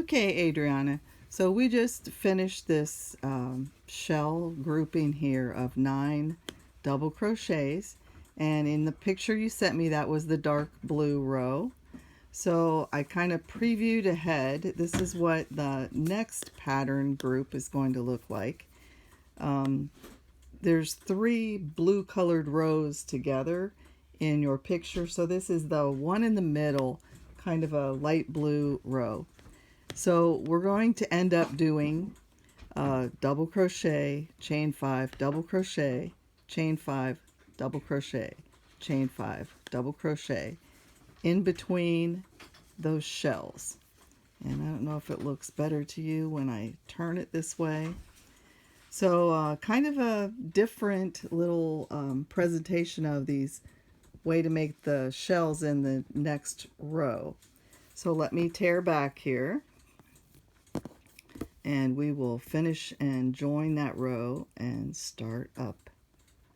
Okay, Adriana. So we just finished this shell grouping here of 9 double crochets, and in the picture you sent me, that was the dark blue row. So I kind of previewed ahead. This is what the next pattern group is going to look like. There's 3 blue colored rows together in your picture, so this is the one in the middle, kind of a light blue row. So we're going to end up doing double crochet, chain 5, double crochet, chain 5, double crochet, chain 5, double crochet in between those shells. And I don't know if it looks better to you when I turn it this way. So kind of a different little presentation of these way to make the shells in the next row. So let me tear back here, and we will finish and join that row and start up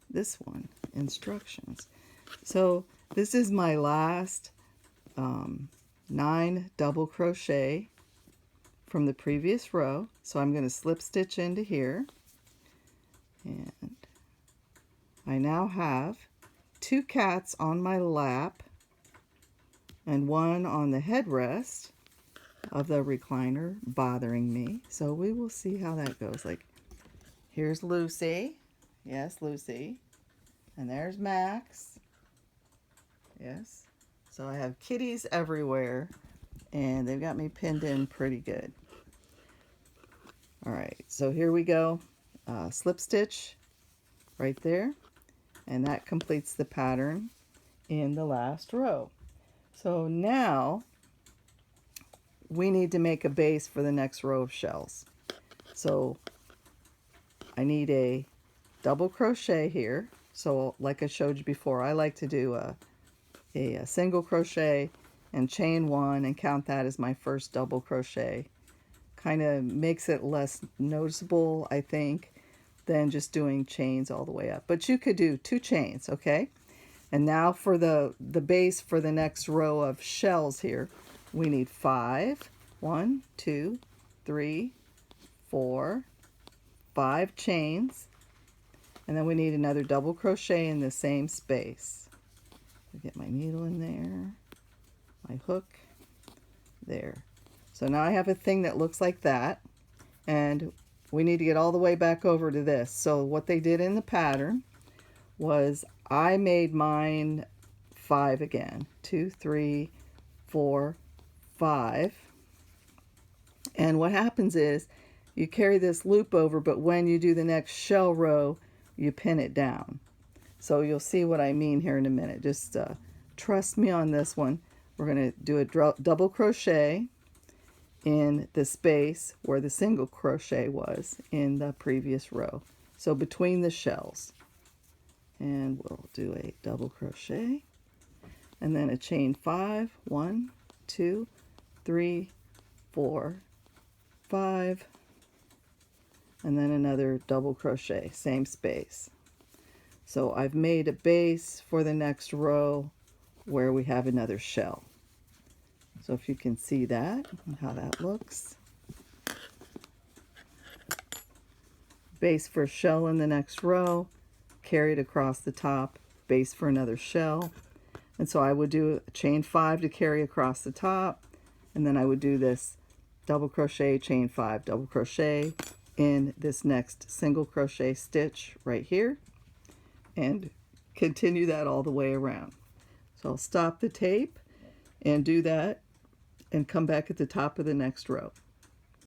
this one, instructions. So this is my last 9 double crochet from the previous row. So I'm going to slip stitch into here, and I now have 2 cats on my lap and 1 on the headrest of the recliner bothering me. So we will see how that goes. Like, here's Lucy. Yes, Lucy. And there's Max. Yes. So I have kitties everywhere, and they've got me pinned in pretty good. All right, so here we go. Slip stitch right there, and that completes the pattern in the last row. So now we need to make a base for the next row of shells. So I need a double crochet here. So like I showed you before, I like to do a single crochet and chain 1 and count that as my first double crochet. Kind of makes it less noticeable, I think, than just doing chains all the way up. But you could do 2 chains, okay? And now for the base for the next row of shells here, we need 5. 1, 2, 3, 4, 5 chains. And then we need another double crochet in the same space. Get my needle in there, my hook, there. So now I have a thing that looks like that, and we need to get all the way back over to this. So what they did in the pattern was I made mine 5 again. 2, 3, 4, 5. And what happens is you carry this loop over, but when you do the next shell row, you pin it down. So you'll see what I mean here in a minute. Just trust me on this one. We're going to do a double crochet in the space where the single crochet was in the previous row. So between the shells. And we'll do a double crochet. And then a chain 5. 1, 2, 3, 4, 5. And then another double crochet, same space. So I've made a base for the next row where we have another shell. So if you can see that and how that looks. Base for shell in the next row, carry it across the top, base for another shell. And so I would do a chain 5 to carry across the top, and then I would do this double crochet, chain 5, double crochet in this next single crochet stitch right here, and continue that all the way around. So I'll stop the tape and do that and come back at the top of the next row.